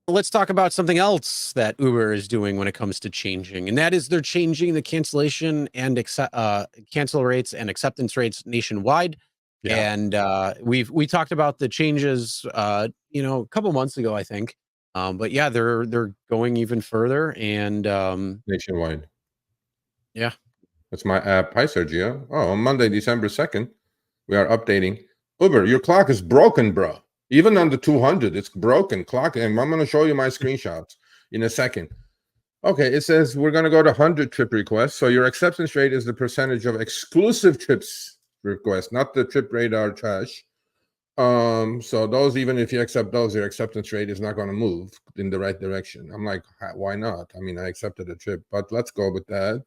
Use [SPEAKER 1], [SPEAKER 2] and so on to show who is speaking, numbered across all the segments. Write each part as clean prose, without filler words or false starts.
[SPEAKER 1] let's talk about something else that Uber is doing when it comes to changing, and that is they're changing the cancellation and cancel rates and acceptance rates nationwide.
[SPEAKER 2] Yeah.
[SPEAKER 1] And we talked about the changes, a couple months ago, I think. But yeah, they're going even further, and
[SPEAKER 2] Nationwide.
[SPEAKER 1] yeah,
[SPEAKER 2] That's my app. Hi, Sergio. Oh, on Monday, December 2nd, we are updating. Uber, your clock is broken, bro. Even on the 200, it's broken. Clock, and I'm going to show you my screenshots in a second. Okay, it says we're going to go to 100 trip requests. So your acceptance rate is the percentage of exclusive trips requests, not the trip radar trash. So those, even if you accept those, your acceptance rate is not going to move in the right direction. I'm like, why not? I mean, I accepted a trip, but let's go with that.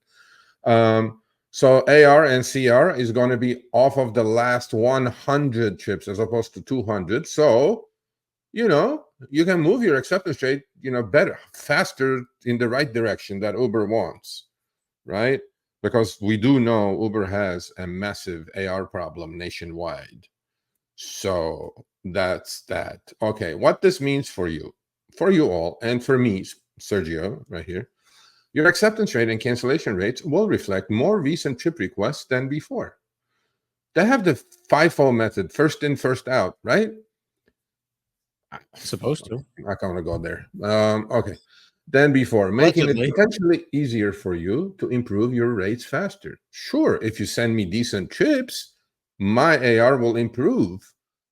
[SPEAKER 2] So AR and CR is going to be off of the last 100 trips as opposed to 200. So, you can move your acceptance rate, better, faster in the right direction that Uber wants, right? Because we do know Uber has a massive AR problem nationwide. So that's that. Okay, what this means for you all, and for me, Sergio, right here, your acceptance rate and cancellation rates will reflect more recent trip requests than before. They have the FIFO method, first in, first out, right?
[SPEAKER 1] supposed to.
[SPEAKER 2] I'm not going to go there. Okay. Than before, making
[SPEAKER 1] Allegedly.
[SPEAKER 2] it potentially easier for you to improve your rates faster. Sure, if you send me decent trips, my AR will improve.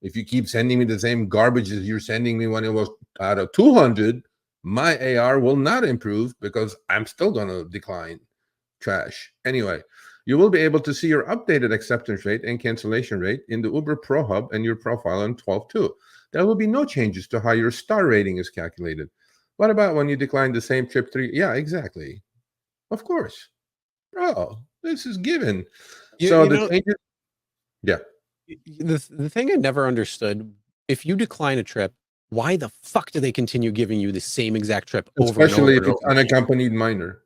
[SPEAKER 2] If you keep sending me the same garbage as you're sending me when it was out of 200, my AR will not improve because I'm still going to decline trash. Anyway, you will be able to see your updated acceptance rate and cancellation rate in the Uber Pro Hub and your profile on 12.2. There will be no changes to how your star rating is calculated. What about when you decline the same trip 3? Yeah, exactly. Of course. Bro, this is given. So the changes, yeah.
[SPEAKER 1] The thing I never understood, if you decline a trip, why the fuck do they continue giving you the same exact trip over and over
[SPEAKER 2] Especially if
[SPEAKER 1] and
[SPEAKER 2] it's
[SPEAKER 1] over again?
[SPEAKER 2] unaccompanied minor.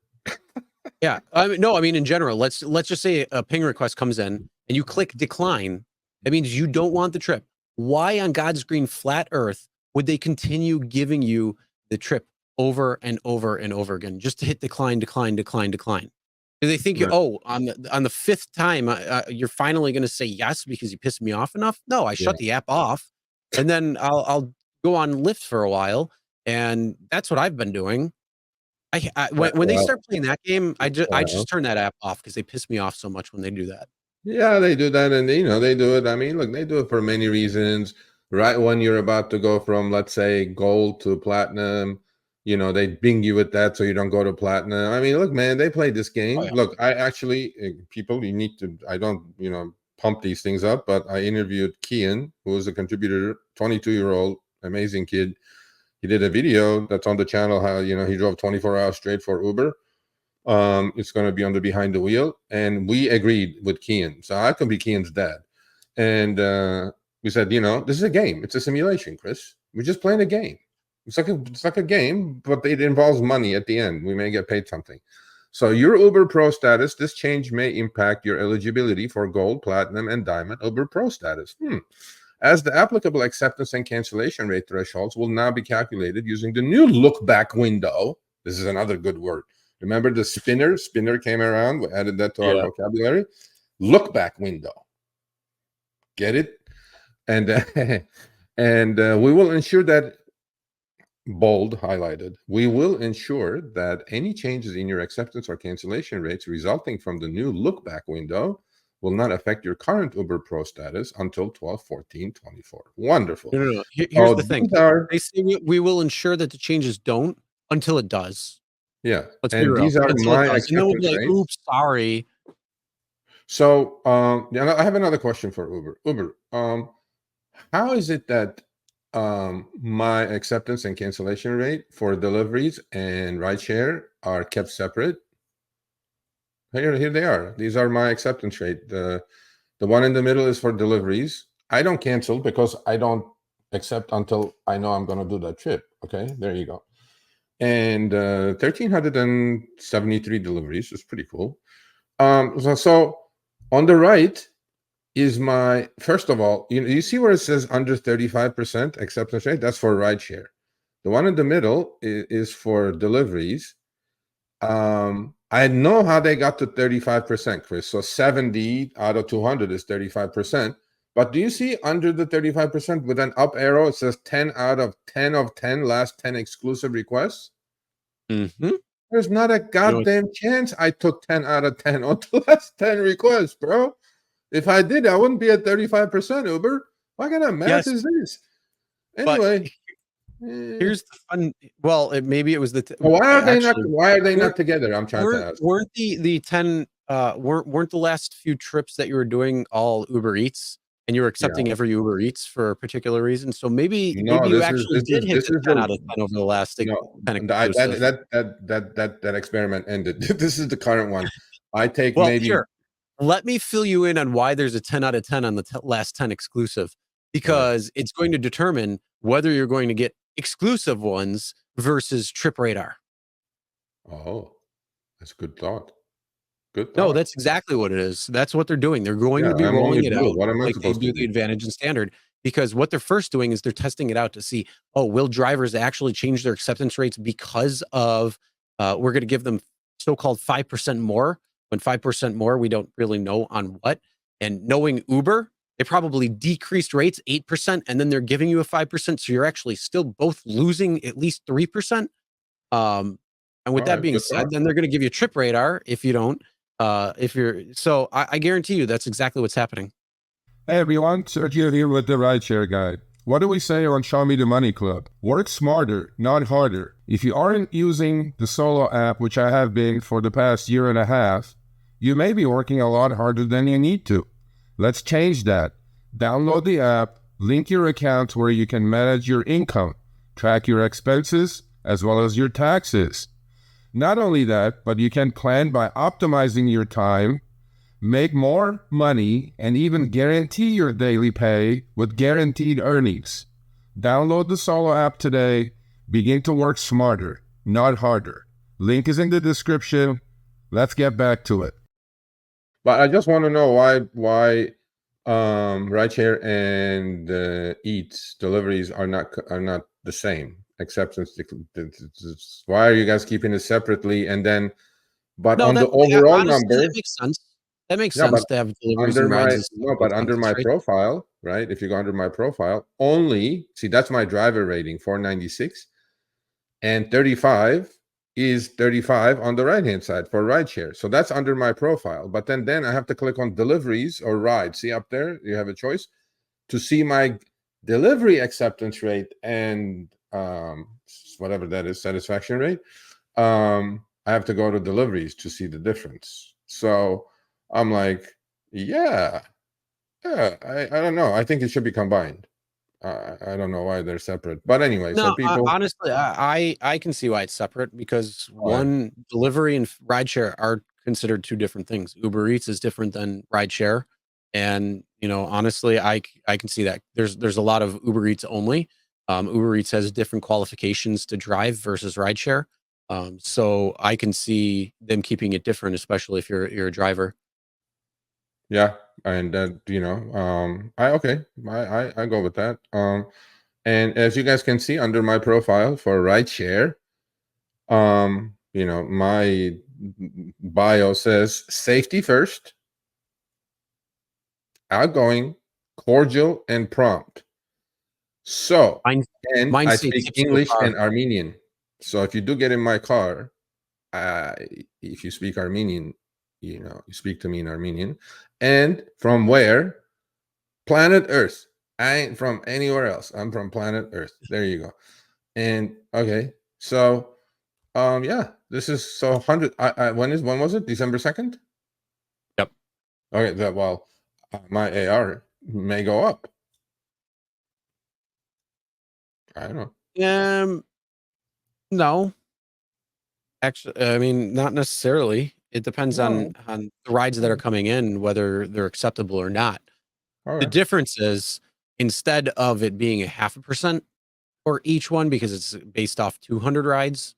[SPEAKER 1] Yeah, no, I mean in general. Let's just say a ping request comes in and you click decline. That means you don't want the trip. Why on God's green flat Earth would they continue giving you the trip over and over and over again just to hit decline, decline, decline, decline? Do they think
[SPEAKER 2] Right.
[SPEAKER 1] on the fifth time you're finally going to say yes because you pissed me off enough? No, I
[SPEAKER 2] Yeah.
[SPEAKER 1] shut the app off, and then I'll go on Lyft for a while, and that's what I've been doing. When they start playing that game, I just turn that app off because they piss me off so much when they do that.
[SPEAKER 2] Yeah, they do that, and they do it. I mean, look, they do it for many reasons. Right when you're about to go from, let's say, gold to platinum, they bing you with that so you don't go to platinum. I mean, look, man, they play this game.
[SPEAKER 1] Oh, yeah.
[SPEAKER 2] Look, I actually, people, you need to. I don't, pump these things up, but I interviewed Kian, who is a contributor, 22-year-old, amazing kid. He did a video that's on the channel. How he drove 24 hours straight for Uber. It's going to be on the behind the wheel, and we agreed with Kian. So I can be Kian's dad, and we said, this is a game. It's a simulation, Chris. We're just playing a game. It's like a game, but it involves money at the end. We may get paid something. So your Uber Pro status, this change may impact your eligibility for gold, platinum, and diamond Uber Pro status. As the applicable acceptance and cancellation rate thresholds will now be calculated using the new look back window. This is another good word. Remember the spinner? Spinner came around. We added that to our vocabulary. Look back window. Get it? And we will ensure that, bold, highlighted, we will ensure that any changes in your acceptance or cancellation rates resulting from the new look back window will not affect your current Uber Pro status until 12/14/24. Wonderful.
[SPEAKER 1] No. Here's the thing. They say we will ensure that the changes don't until it does.
[SPEAKER 2] Yeah.
[SPEAKER 1] Let's be
[SPEAKER 2] And
[SPEAKER 1] real.
[SPEAKER 2] these are
[SPEAKER 1] Until
[SPEAKER 2] my
[SPEAKER 1] it does. And then we'll be
[SPEAKER 2] acceptance
[SPEAKER 1] like,
[SPEAKER 2] rates.
[SPEAKER 1] oops, sorry.
[SPEAKER 2] So I have another question for Uber. Uber, how is it that my acceptance and cancellation rate for deliveries and rideshare are kept separate? Here they are. These are my acceptance rate. The one in the middle is for deliveries. I don't cancel because I don't accept until I know I'm going to do that trip. Okay, there you go. And 1,373 deliveries is pretty cool. So on the right is my, first of all, you see where it says under 35% acceptance rate? That's for rideshare. The one in the middle is for deliveries. I know how they got to 35%, Chris. So 70 out of 200 is 35%. But do you see under the 35% with an up arrow, it says 10 out of 10 of 10, last 10 exclusive requests?
[SPEAKER 1] Mm-hmm.
[SPEAKER 2] There's not a goddamn chance I took 10 out of 10 on the last 10 requests, bro. If I did, I wouldn't be at 35%, Uber. What kind of math is this? Anyway.
[SPEAKER 1] Here's the fun. Well, maybe it was the.
[SPEAKER 2] Why are they not? Why are they not together? I'm trying to ask.
[SPEAKER 1] Weren't the 10? Weren't the last few trips that you were doing all Uber Eats, and you were accepting every Uber Eats for a particular reason? So maybe you actually did hit the 10 out of 10 over the last 10.
[SPEAKER 2] That experiment ended. This is the current one. I take maybe.
[SPEAKER 1] Sure. Let me fill you in on why there's a 10 out of 10 on the last 10 exclusive, because it's going to determine whether you're going to get exclusive ones versus Trip Radar.
[SPEAKER 2] Oh, that's a good thought. Good thought.
[SPEAKER 1] No, that's exactly what it is. That's what they're doing. They're going to be rolling it out like they do the Advantage and Standard, because what they're first doing is they're testing it out to see, will drivers actually change their acceptance rates because of we're going to give them so-called 5% more. When 5% more, we don't really know on what. And knowing Uber, they probably decreased rates 8%, and then they're giving you a 5%. So you're actually still both losing at least 3%. And with that being said, then they're going to give you Trip Radar if you don't. So I guarantee you that's exactly what's happening.
[SPEAKER 3] Hey everyone, Sergio here with the Rideshare Guy. What do we say on Show Me the Money Club? Work smarter, not harder. If you aren't using the Solo app, which I have been for the past year and a half, you may be working a lot harder than you need to. Let's change that. Download the app, link your account where you can manage your income, track your expenses, as well as your taxes. Not only that, but you can plan by optimizing your time, make more money, and even guarantee your daily pay with guaranteed earnings. Download the Solo app today. Begin to work smarter, not harder. Link is in the description. Let's get back to it.
[SPEAKER 2] But I just want to know why rideshare and Eats deliveries are not the same. Acceptance. Why are you guys keeping it separately? And then, but on the overall number,
[SPEAKER 1] that makes sense. That makes sense to have deliveries and rides.
[SPEAKER 2] But under my profile, right? If you go under my profile, only see that's my driver rating 496, and 35 is 35 on the right hand side for rideshare. So that's under my profile. But then I have to click on deliveries or rides. See up there, you have a choice to see my delivery acceptance rate and whatever that is, satisfaction rate. I have to go to deliveries to see the difference. So I'm like, I don't know. I think it should be combined. I don't know why they're separate, but anyway.
[SPEAKER 1] No,
[SPEAKER 2] so people,
[SPEAKER 1] honestly, I can see why it's separate, because one, delivery and rideshare are considered two different things. Uber Eats is different than rideshare, and honestly, I can see that there's a lot of Uber Eats only. Uber Eats has different qualifications to drive versus rideshare, so I can see them keeping it different, especially if you're a driver.
[SPEAKER 2] Yeah, and I go with that. And as you guys can see under my profile for rideshare, my bio says safety first, outgoing, cordial, and prompt. So, I speak English and Armenian. So if you do get in my car, if you speak Armenian, you speak to me in Armenian. And from where? Planet Earth. I ain't from anywhere else. I'm from planet Earth. There you go. And okay, so this is so 100. When was it? December 2nd?
[SPEAKER 1] Yep.
[SPEAKER 2] Okay, my AR may go up. I don't
[SPEAKER 1] know. No. Actually, I mean, not necessarily. It depends on the rides that are coming in, whether they're acceptable or not. The difference is, instead of it being a 0.5% for each one, because it's based off 200 rides,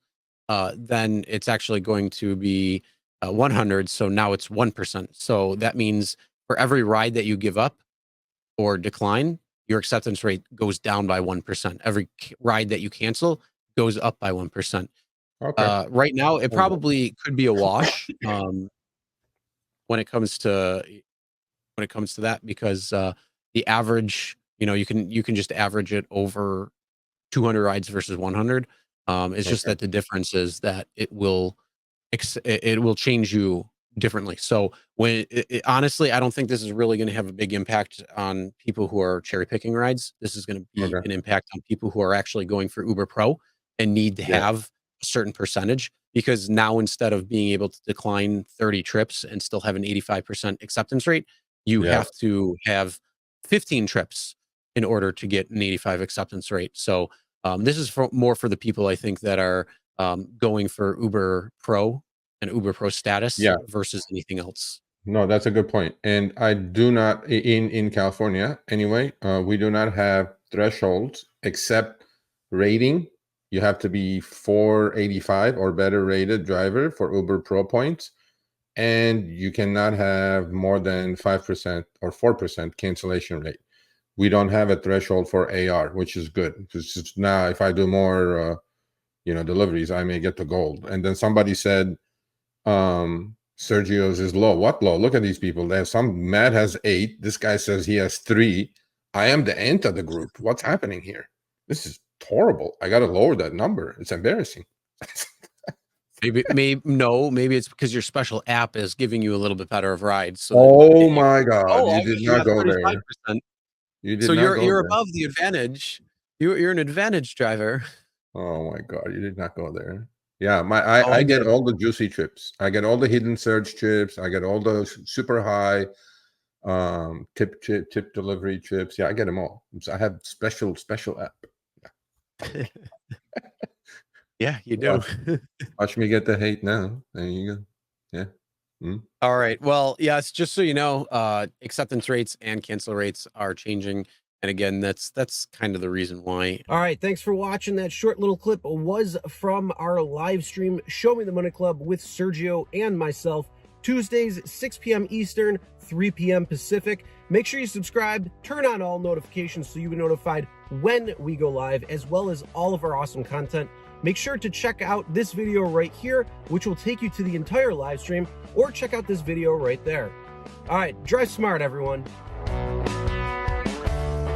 [SPEAKER 1] then it's actually going to be 100. So now it's 1%. So that means for every ride that you give up or decline, your acceptance rate goes down by 1%. Every ride that you cancel goes up by 1%.
[SPEAKER 2] Okay.
[SPEAKER 1] Right now, it probably could be a wash when it comes to that, because the average, you can just average it over 200 rides versus 100. It's just
[SPEAKER 2] Okay.
[SPEAKER 1] that the difference is that it will change you differently. So honestly, I don't think this is really going to have a big impact on people who are cherry picking rides. This is going to be
[SPEAKER 2] Okay.
[SPEAKER 1] an impact on people who are actually going for Uber Pro and need to
[SPEAKER 2] Yeah.
[SPEAKER 1] have a certain percentage, because now instead of being able to decline 30 trips and still have an 85% acceptance rate, you
[SPEAKER 2] Yeah.
[SPEAKER 1] have to have 15 trips in order to get an 85 acceptance rate. So this is more for the people, I think, that are going for Uber Pro and Uber Pro status
[SPEAKER 2] Yeah.
[SPEAKER 1] versus anything else.
[SPEAKER 2] No, that's a good point. And I do not in California anyway. We do not have thresholds except rating. You have to be 485 or better rated driver for Uber Pro points, and you cannot have more than 5% or 4% cancellation rate. We don't have a threshold for AR, which is good, because now if I do more, deliveries, I may get to gold. And then somebody said, Sergio's is low. What low? Look at these people. There's Matt has 8. This guy says he has 3. I am the end of the group. What's happening here? This is horrible. I got to lower that number. It's embarrassing.
[SPEAKER 1] Maybe it's because your special app is giving you a little bit better of rides. So
[SPEAKER 2] Oh my God! You
[SPEAKER 1] I
[SPEAKER 2] did
[SPEAKER 1] wish
[SPEAKER 2] not
[SPEAKER 1] had
[SPEAKER 2] go there.
[SPEAKER 1] 35%.
[SPEAKER 2] You did
[SPEAKER 1] So
[SPEAKER 2] not go
[SPEAKER 1] you're
[SPEAKER 2] there.
[SPEAKER 1] above the advantage. You're an advantage driver.
[SPEAKER 2] Oh my God! You did not go there. Yeah,
[SPEAKER 1] Oh,
[SPEAKER 2] I
[SPEAKER 1] I
[SPEAKER 2] get
[SPEAKER 1] did.
[SPEAKER 2] all the juicy trips. I get all the hidden surge trips. I get all the super high tip delivery trips. Yeah, I get them all. So I have special app.
[SPEAKER 1] Yeah, you do.
[SPEAKER 2] Watch me get the hate now. There you go. Yeah.
[SPEAKER 1] All right. Well, yes, just so you know, acceptance rates and cancel rates are changing. And again, that's kind of the reason why. All right. Thanks for watching. That short little clip was from our live stream, Show Me the Money Club with Sergio and myself, Tuesdays, 6 p.m. Eastern, 3 p.m. Pacific. Make sure you subscribe, turn on all notifications so you get notified when we go live, as well as all of our awesome content. Make sure to check out this video right here, which will take you to the entire live stream, or check out this video right there. All right, drive smart, everyone.